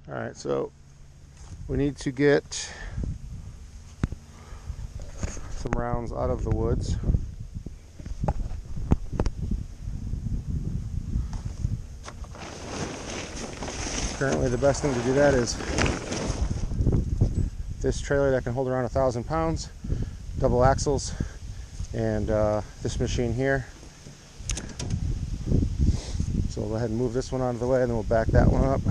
Alright, so we need to get some rounds out of the woods. Currently the best thing to do that is this trailer that can hold around 1,000 pounds, double axles, and this machine here. So we'll go ahead and move this one out of the way, and then we'll back that one up.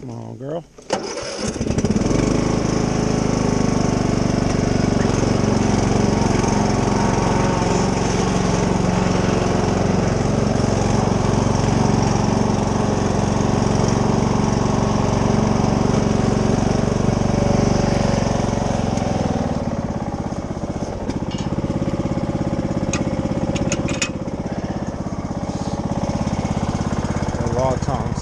Come on, girl. Raw tongs.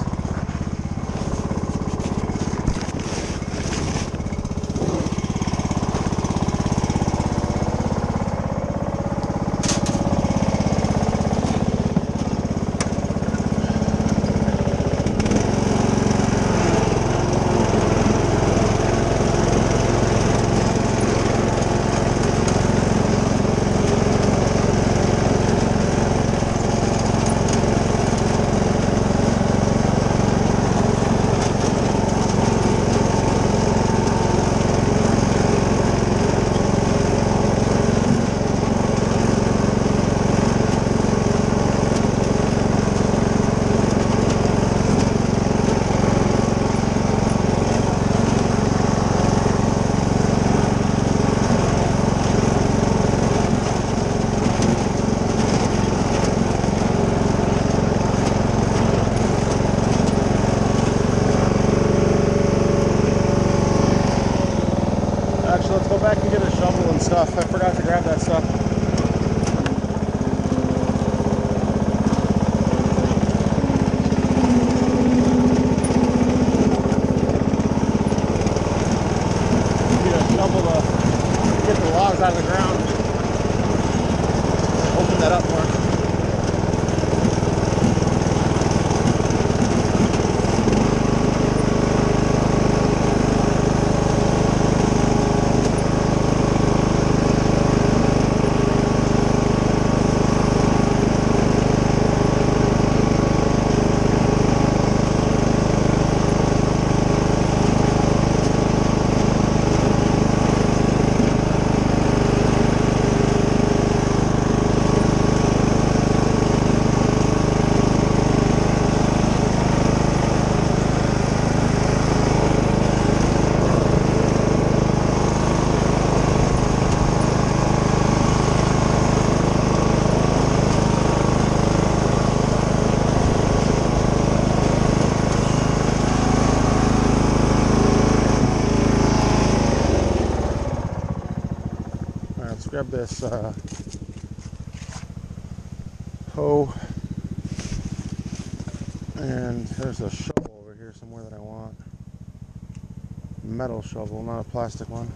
Actually, let's go back and get a shovel and stuff. I forgot to grab that stuff. Need a shovel to get the logs out of the ground. Open that up more. Let's grab this hoe, and there's a shovel over here somewhere that I want. Metal shovel, not a plastic one.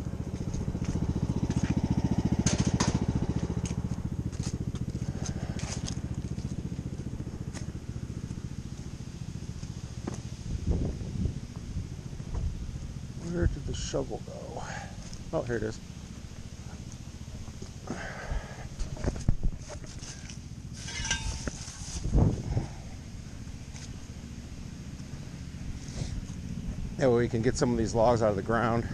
Where did the shovel go? Oh, here it is. That way we can get some of these logs out of the ground.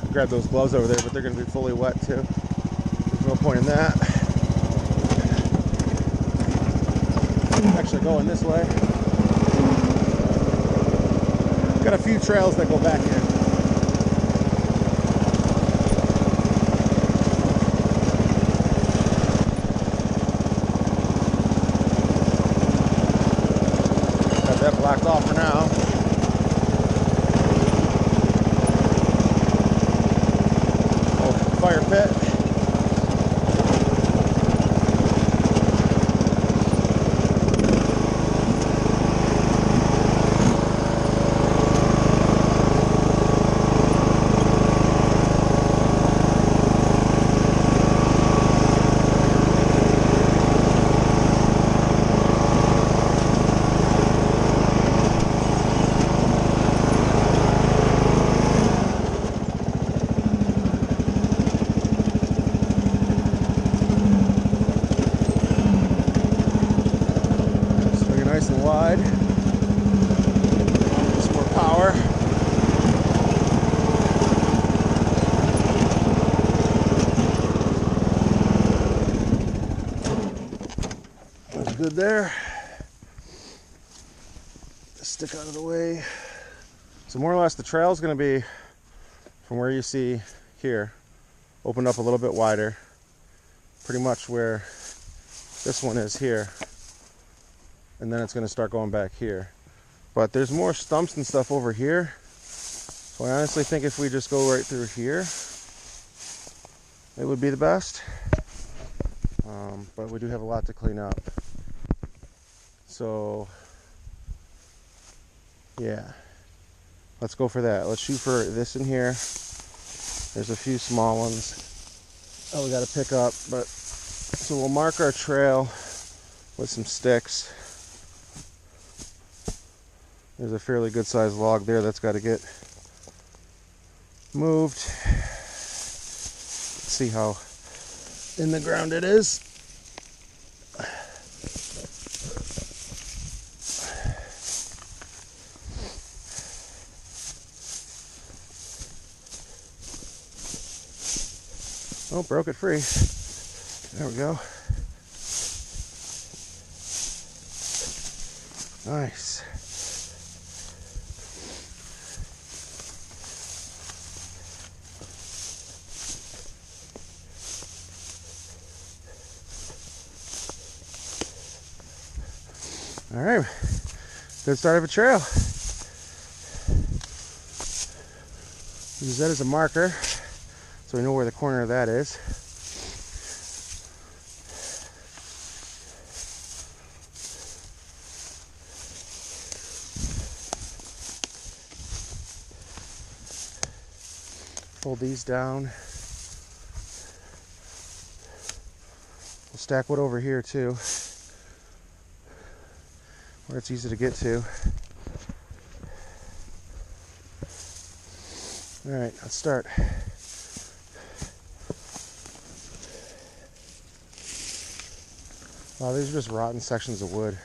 I grabbed those gloves over there, but they're going to be fully wet too. There's no point in that. Actually going this way. Got a few trails that go back in. that blocked off for now. Oh, fire pit. Nice and wide. Just more power. That's good there. Stick out of the way. So more or less the trail is going to be from where you see here, opened up a little bit wider, pretty much where this one is here. And then it's going to start going back here. But there's more stumps and stuff over here. So I honestly think if we just go right through here, it would be the best. But we do have a lot to clean up. So, yeah. Let's go for that. Let's shoot for this in here. There's a few small ones that we got to pick up. But so we'll mark our trail with some sticks. There's a fairly good sized log there that's got to get moved. Let's see how in the ground it is. Oh, broke it free. There we go. Nice. All right, good start of a trail. Use that as a marker so we know where the corner of that is. Fold these down. We'll stack wood over here too, where it's easy to get to. All right, let's start. Wow, these are just rotten sections of wood.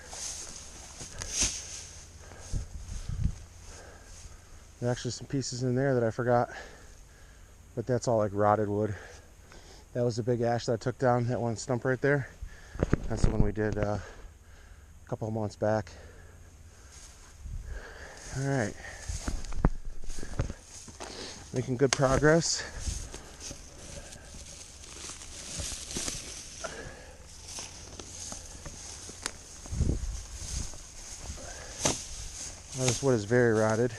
There are actually some pieces in there that I forgot, but that's all like rotted wood. That was the big ash that I took down, that one stump right there. That's the one we did a couple of months back. All right, making good progress. Now this wood is very rotted.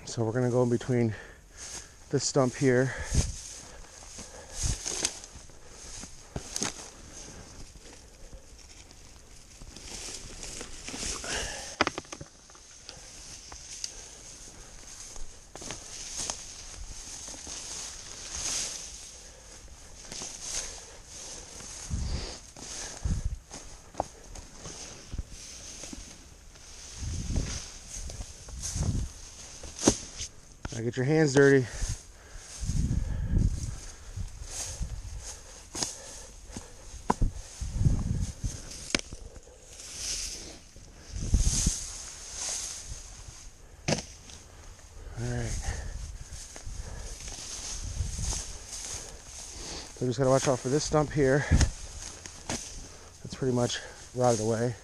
So we're going to go in between this stump here . Now get your hands dirty. Alright. So just gotta watch out for this stump here. It's pretty much rotted away.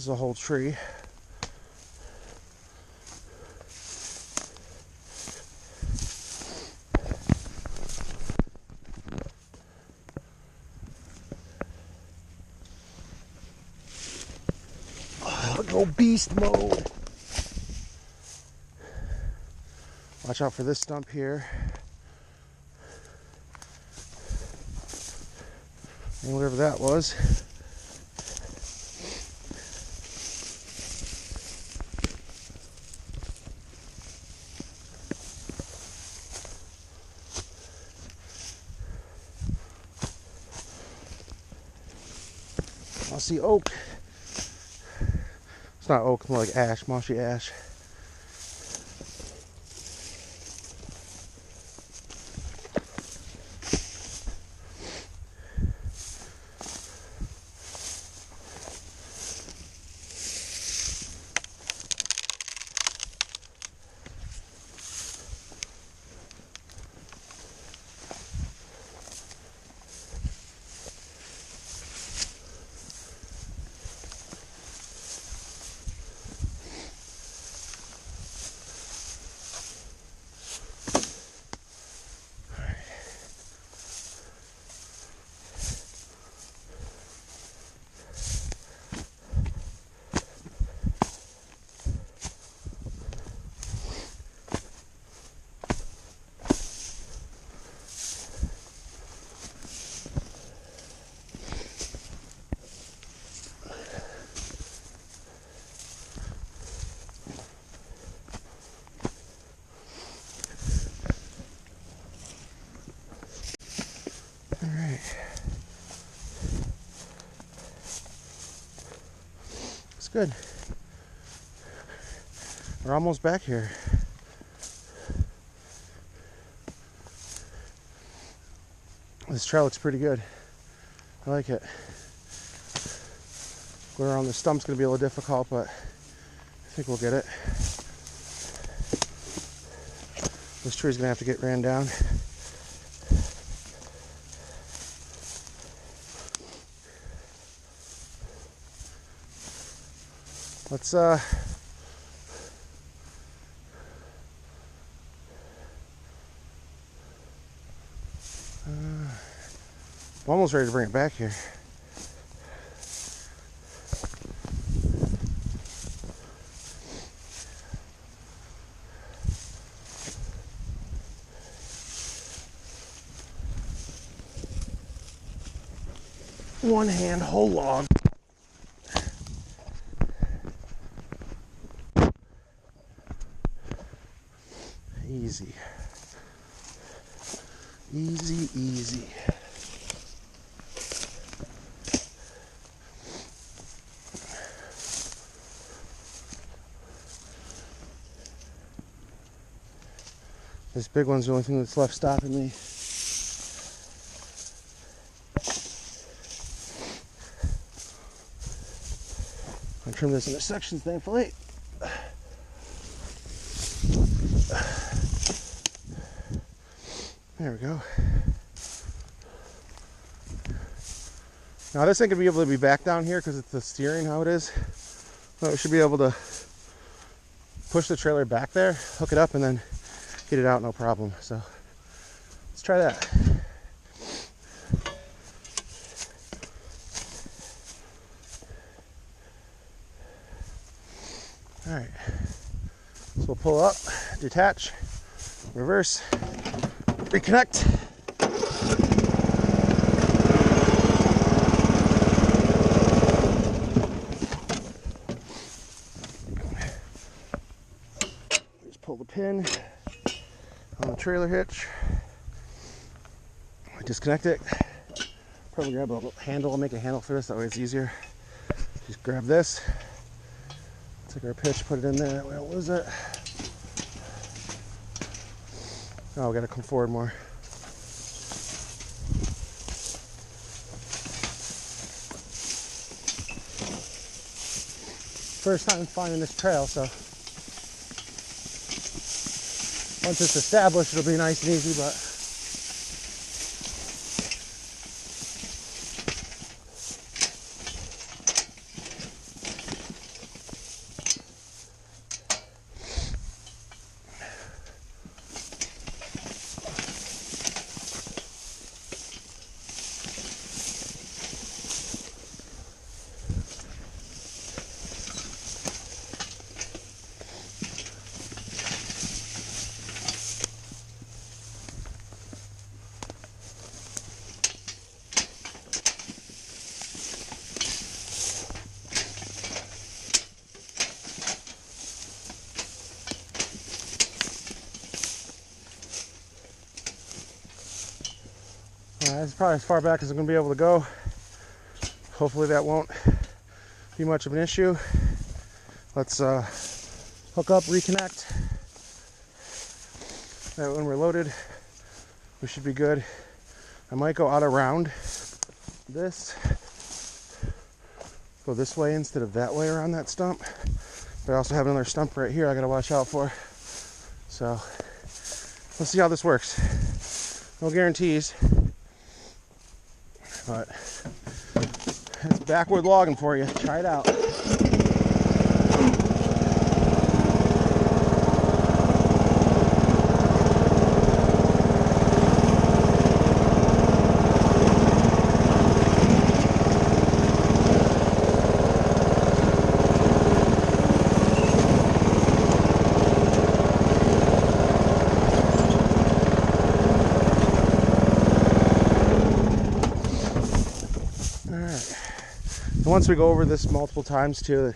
is a whole tree. Go beast mode. Watch out for this stump here. And whatever that was. I see oak. It's not oak, it's more like ash, mossy ash. It's good. We're almost back here. This trail looks pretty good. I like it. Going around the stump's going to be a little difficult, but I think we'll get it. This tree's going to have to get ran down. Let's I'm almost ready to bring it back here. One hand whole log. Easy. Easy, easy. This big one's the only thing that's left stopping me. I trim this into sections, thankfully. There we go. Now this ain't gonna be able to be back down here because it's the steering how it is. But we should be able to push the trailer back there, hook it up, and then get it out no problem. So let's try that. All right, so we'll pull up, detach, reverse, reconnect. Just pull the pin on the trailer hitch. Disconnect it. Probably grab a handle, make a handle for this, that way it's easier. Just grab this. Take our pitch, put it in there, that way we don't lose it. Oh, we gotta come forward more. First time finding this trail, so once it's established, it'll be nice and easy, but That's probably as far back as I'm going to be able to go. Hopefully that won't be much of an issue. Let's hook up, reconnect. That when we're loaded, we should be good. I might go out around this. Go this way instead of that way around that stump. But I also have another stump right here I gotta watch out for. So let's see how this works. No guarantees. But it's backwood logging for you. Try it out. Once we go over this multiple times too,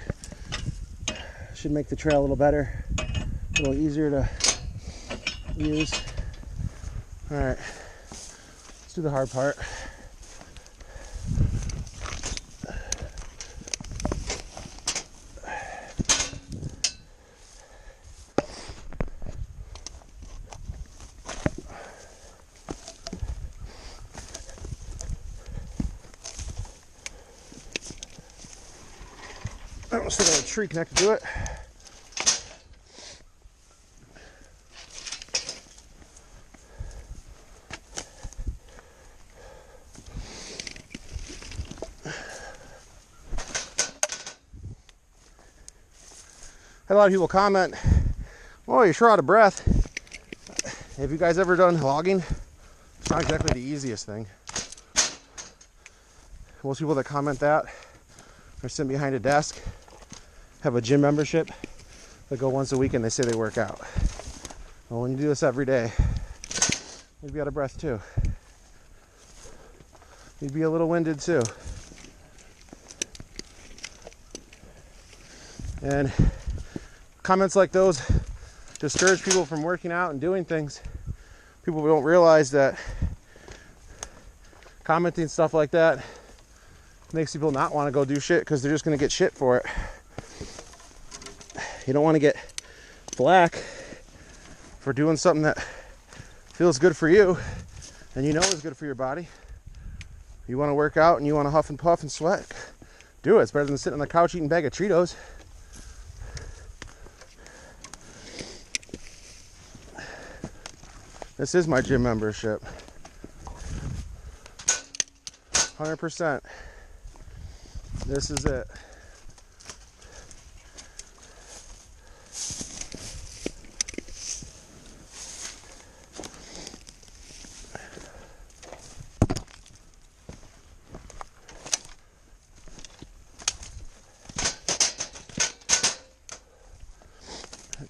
it should make the trail a little better, a little easier to use. All right, let's do the hard part. I don't still got a tree connected to it. Had a lot of people comment, "Oh, you're sure out of breath." Have you guys ever done logging? It's not exactly the easiest thing. Most people that comment that are sitting behind a desk, have a gym membership, they go once a week and they say they work out. Well, when you do this every day, you'd be out of breath too. You'd be a little winded too. And comments like those discourage people from working out and doing things. People don't realize that commenting stuff like that makes people not want to go do shit because they're just going to get shit for it. You don't want to get flack for doing something that feels good for you and you know is good for your body. You want to work out and you want to huff and puff and sweat, do it. It's better than sitting on the couch eating a bag of Cheetos. This is my gym membership. 100%. This is it.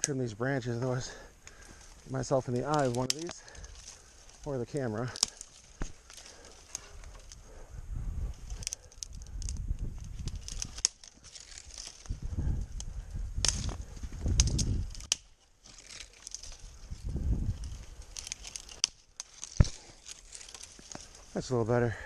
Trim these branches, otherwise get myself in the eye with one of these or the camera. That's a little better.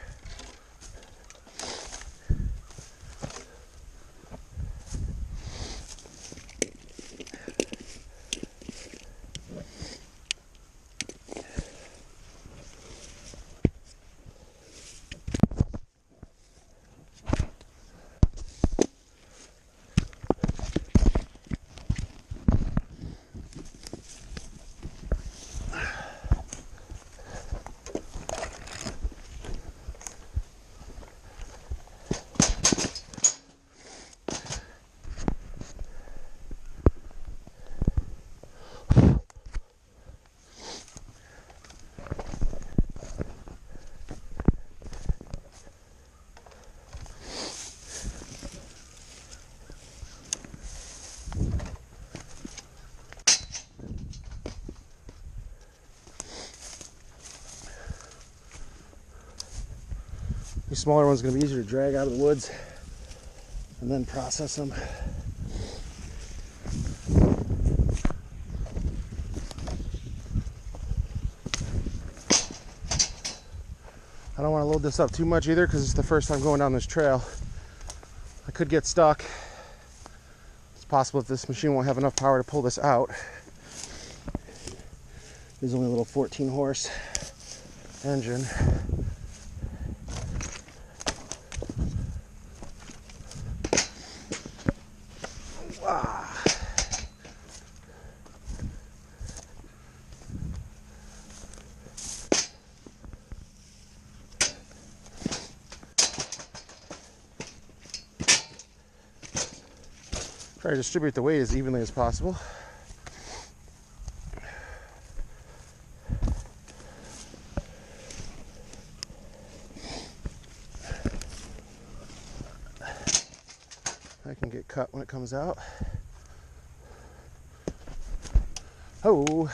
These smaller ones are going to be easier to drag out of the woods and then process them. I don't want to load this up too much either because it's the first time going down this trail. I could get stuck. It's possible that this machine won't have enough power to pull this out. There's only a little 14 horse engine. Try to distribute the weight as evenly as possible. I can get cut when it comes out. Oh.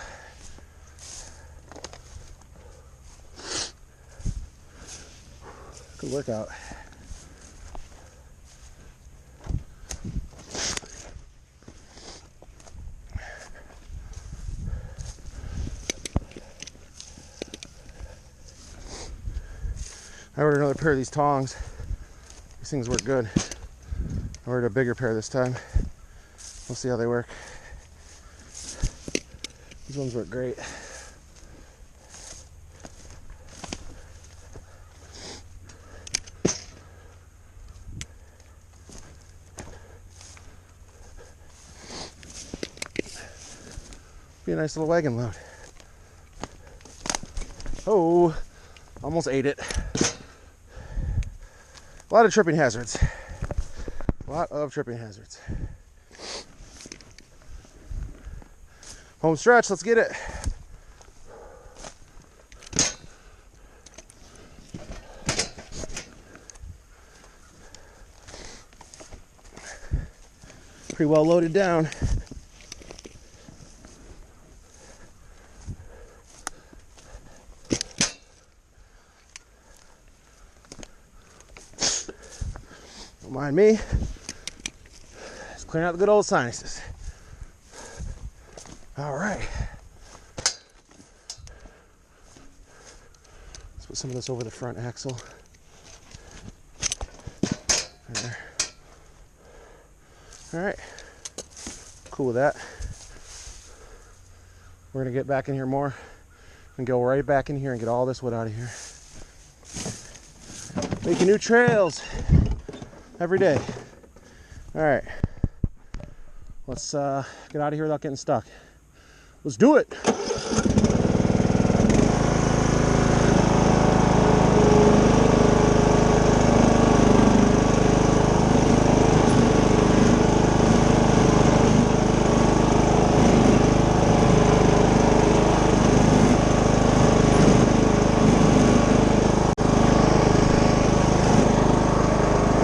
Good workout. I ordered another pair of these tongs. These things work good. I ordered a bigger pair this time. We'll see how they work. These ones work great. Be a nice little wagon load. Oh, almost ate it. A lot of tripping hazards. A lot of tripping hazards. Home stretch, let's get it. Pretty well loaded down. Don't mind me. Just clearing out the good old sinuses. All right. Let's put some of this over the front axle. There. All right. Cool with that. We're gonna get back in here more and go right back in here and get all this wood out of here. Making new trails every day. All right. Let's get out of here without getting stuck. Let's do it.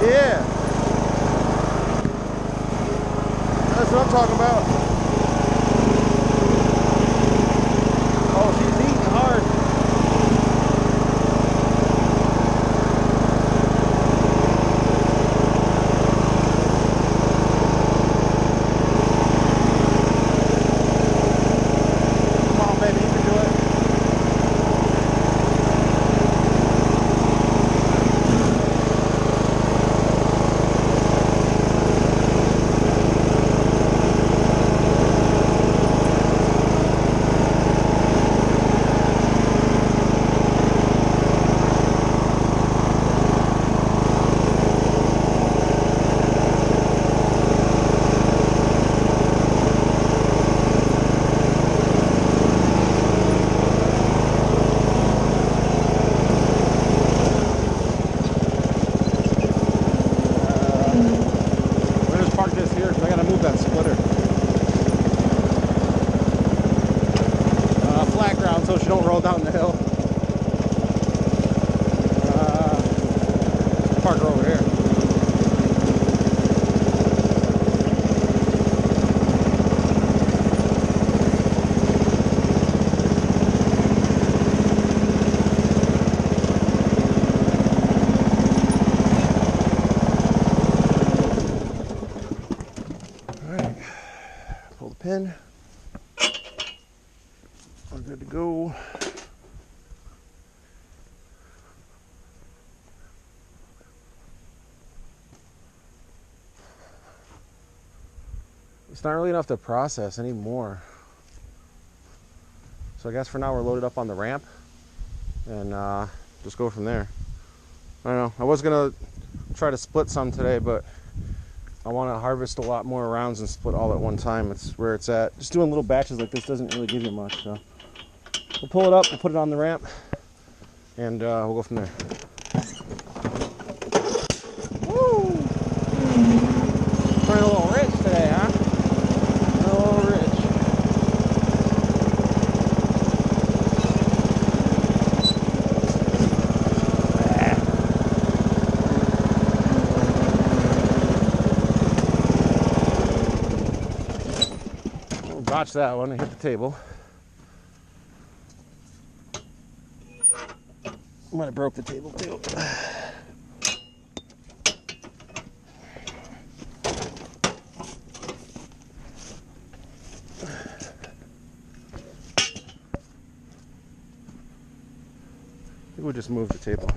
Yeah. That's what I'm talking about. So she don't roll down the hill. Park her over here. All right, pull the pin. We're good to go. It's not really enough to process. I need more. So I guess for now we're loaded up on the ramp and just go from there. I don't know. I was gonna try to split some today, but I want to harvest a lot more rounds and split all at one time. It's where it's at. Just doing little batches like this doesn't really give you much. So we'll pull it up, we'll put it on the ramp, and we'll go from there. Woo! Running a little rich today, huh? A little rich. Botched that one. I hit the table. Might have broke the table too. I think we'll just move the table.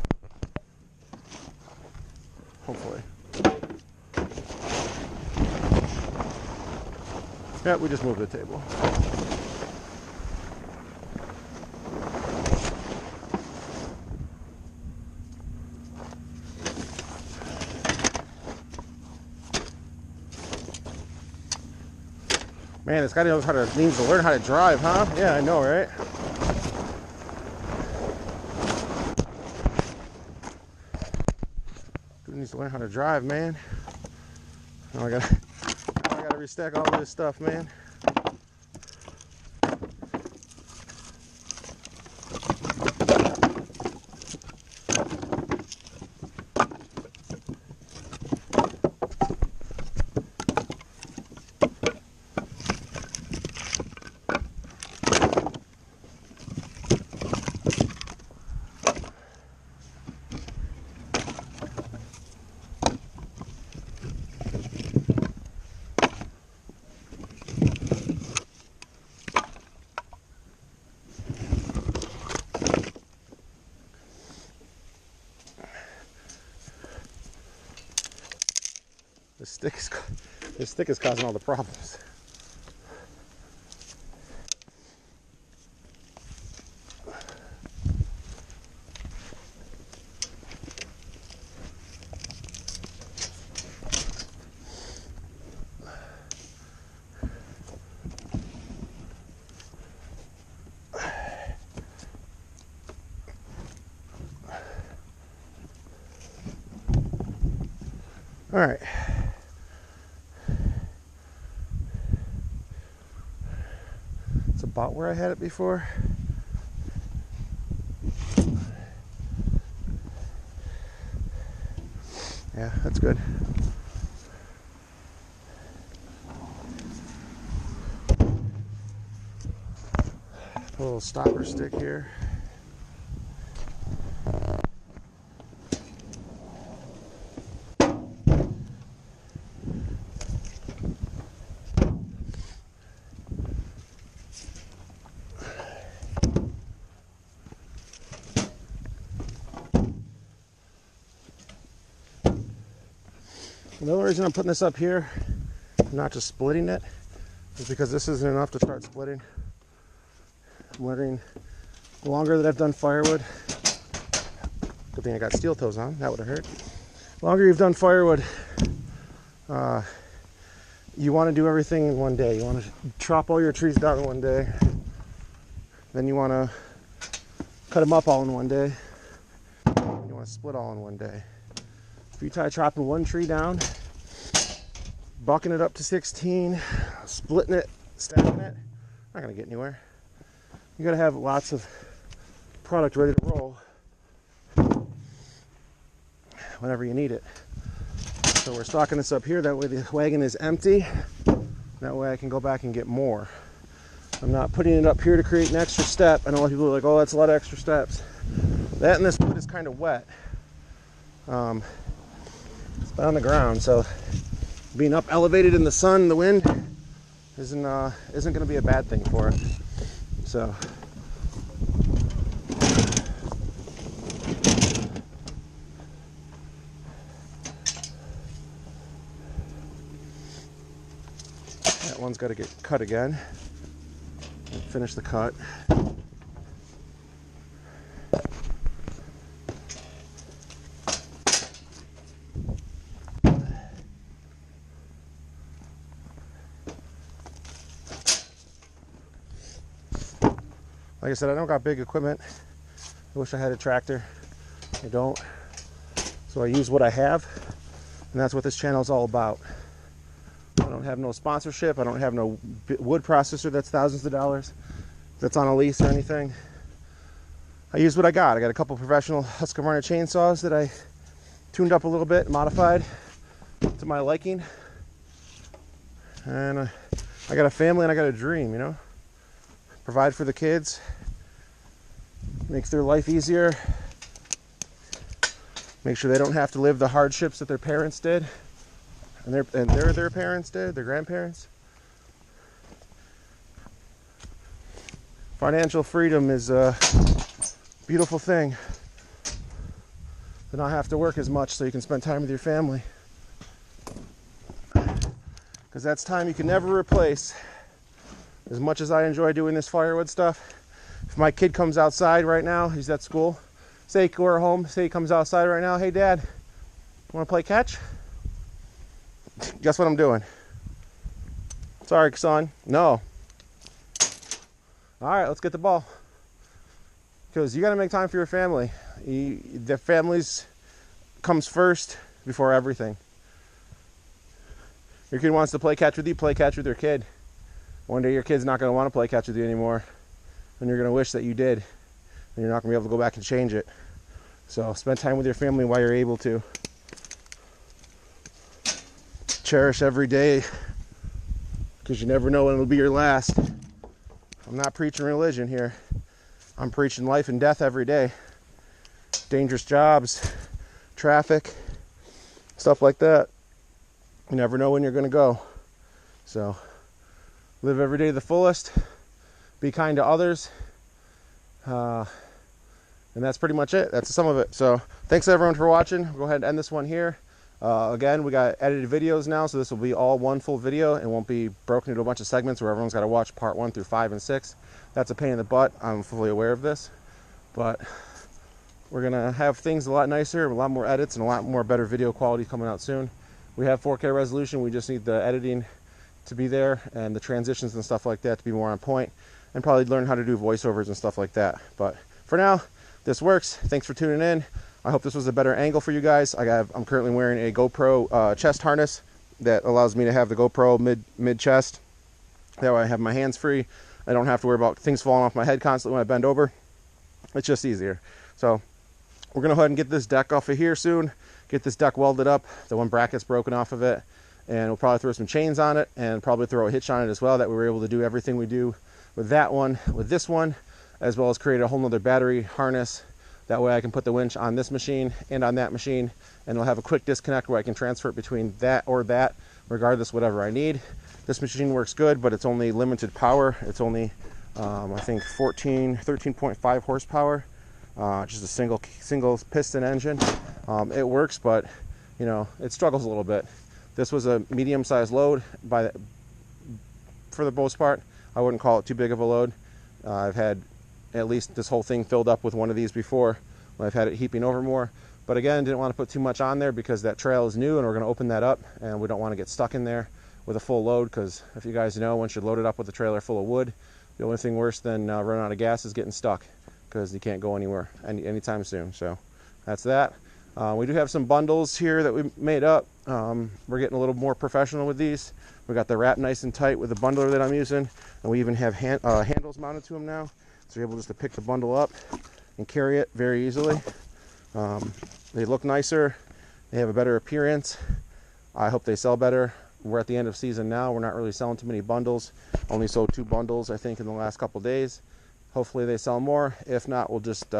Hopefully. Yeah, we just moved the table. Man, this guy needs to learn how to drive, huh? Yeah, I know, right? Dude needs to learn how to drive, man. Now I gotta restack all this stuff, man. This stick is causing all the problems. All right. It's about where I had it before. Yeah, that's good. Put a little stopper stick here. The only reason I'm putting this up here, not just splitting it, is because this isn't enough to start splitting. I'm wondering, the longer that I've done firewood, good thing I got steel toes on, that would have hurt. The longer you've done firewood, you want to do everything in one day. You want to chop all your trees down in one day. Then you want to cut them up all in one day. And you want to split all in one day. If you try chopping one tree down, bucking it up to 16, splitting it, stacking it, not gonna get anywhere. You gotta have lots of product ready to roll whenever you need it. So we're stocking this up here, that way the wagon is empty. That way I can go back and get more. I'm not putting it up here to create an extra step. I know a lot of people are like, oh, that's a lot of extra steps. That and this wood is kind of wet. It's on the ground, so being up elevated in the sun, the wind isn't going to be a bad thing for it. So that one's got to get cut again. Finish the cut. Like I said, I don't got big equipment. I wish I had a tractor. I don't. So I use what I have, and that's what this channel is all about. I don't have no sponsorship. I don't have no wood processor that's thousands of dollars, that's on a lease or anything. I use what I got. I got a couple professional Husqvarna chainsaws that I tuned up a little bit, modified to my liking. And I got a family and I got a dream, you know? Provide for the kids, makes their life easier, make sure they don't have to live the hardships that their parents did, and their parents did, their grandparents. Financial freedom is a beautiful thing. To not have to work as much so you can spend time with your family, because that's time you can never replace. As much as I enjoy doing this firewood stuff, if my kid comes outside right now, he's at school, say we're home, say he comes outside right now, hey Dad, want to play catch? Guess what I'm doing? Sorry, son, no. All right, let's get the ball. Because you got to make time for your family. The families comes first before everything. Your kid wants to play catch with you, play catch with your kid. One day your kid's not going to want to play catch with you anymore, and you're going to wish that you did, and you're not going to be able to go back and change it. So spend time with your family while you're able to. Cherish every day, because you never know when it'll be your last. I'm not preaching religion here. I'm preaching life and death every day. Dangerous jobs, traffic, stuff like that. You never know when you're going to go. So live every day to the fullest, be kind to others, and that's pretty much it. That's some of it. So thanks everyone for watching. We'll go ahead and end this one here. Again, we got edited videos now, so this will be all one full video. It won't be broken into a bunch of segments where everyone's got to watch part 1 through 5 and 6. That's a pain in the butt. I'm fully aware of this, but we're gonna have things a lot nicer, a lot more edits, and a lot more better video quality coming out soon. We have 4K resolution. We just need the editing to be there, and the transitions and stuff like that to be more on point, and probably learn how to do voiceovers and stuff like that. But for now, this works. Thanks for tuning in. I hope this was a better angle for you guys. I'm currently wearing a GoPro chest harness that allows me to have the GoPro mid chest. That way I have my hands free. I don't have to worry about things falling off my head constantly when I bend over. It's just easier. So we're gonna go ahead and get this deck off of here soon. Get this deck welded up. The one bracket's broken off of it. And we'll probably throw some chains on it and probably throw a hitch on it as well, that we were able to do everything we do with that one, with this one, as well as create a whole nother battery harness. That way I can put the winch on this machine and on that machine, and it'll have a quick disconnect where I can transfer it between that or that, regardless, whatever I need. This machine works good, but it's only limited power. It's only, I think 13.5 horsepower, just a single piston engine. It works, but you know, it struggles a little bit. This was a medium-sized load for the most part. I wouldn't call it too big of a load. I've had at least this whole thing filled up with one of these before, when I've had it heaping over more. But again, didn't want to put too much on there because that trail is new and we're going to open that up, and we don't want to get stuck in there with a full load, because if you guys know, once you're loaded up with a trailer full of wood, the only thing worse than running out of gas is getting stuck, because you can't go anywhere anytime soon. So that's that. We do have some bundles here that we made up. We're getting a little more professional with these. We got the wrap nice and tight with the bundler that I'm using, and we even have handles mounted to them now, so you're able just to pick the bundle up and carry it very easily. They look nicer, they have a better appearance. I hope they sell better. We're at the end of season now. We're not really selling too many bundles. Only sold 2 bundles, I think, in the last couple days. Hopefully they sell more. If not, we'll just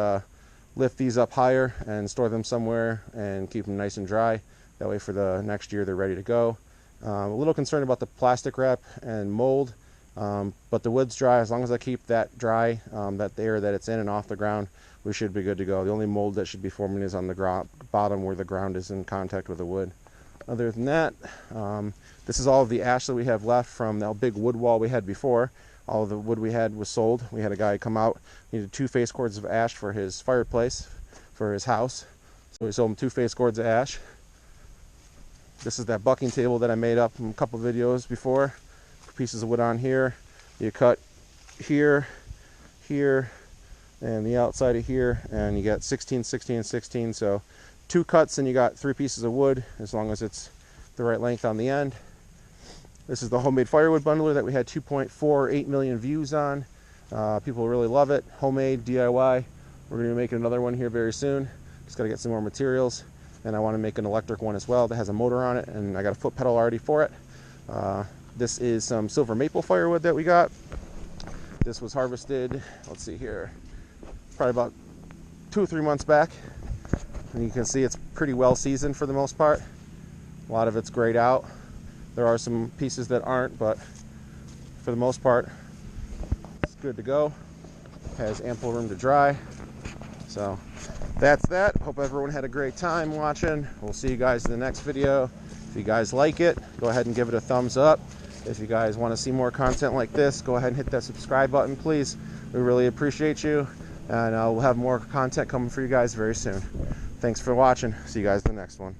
lift these up higher and store them somewhere and keep them nice and dry. That way for the next year they're ready to go. A little concerned about the plastic wrap and mold, but the wood's dry. As long as I keep that dry, that air that it's in and off the ground, we should be good to go. The only mold that should be forming is on the bottom where the ground is in contact with the wood. Other than that, this is all of the ash that we have left from that big wood wall we had before. All of the wood we had was sold. We had a guy come out, needed 2 face cords of ash for his fireplace, for his house. So we sold him 2 face cords of ash. This is that bucking table that I made up in a couple videos before. Pieces of wood on here. You cut here, here, and the outside of here, and you got 16, 16, 16. So 2 cuts and you got 3 pieces of wood, as long as it's the right length on the end. This is the homemade firewood bundler that we had 2.48 million views on. People really love it. Homemade, DIY. We're going to be making another one here very soon. Just got to get some more materials. And I want to make an electric one as well that has a motor on it, and I got a foot pedal already for it. This is some silver maple firewood that we got. This was harvested, let's see here, probably about 2 or 3 months back. And you can see it's pretty well seasoned for the most part. A lot of it's grayed out. There are some pieces that aren't, but for the most part, it's good to go. Has ample room to dry. So that's that. Hope everyone had a great time watching. We'll see you guys in the next video. If you guys like it, go ahead and give it a thumbs up. If you guys want to see more content like this, go ahead and hit that subscribe button, please. We really appreciate you. And we'll have more content coming for you guys very soon. Thanks for watching. See you guys in the next one.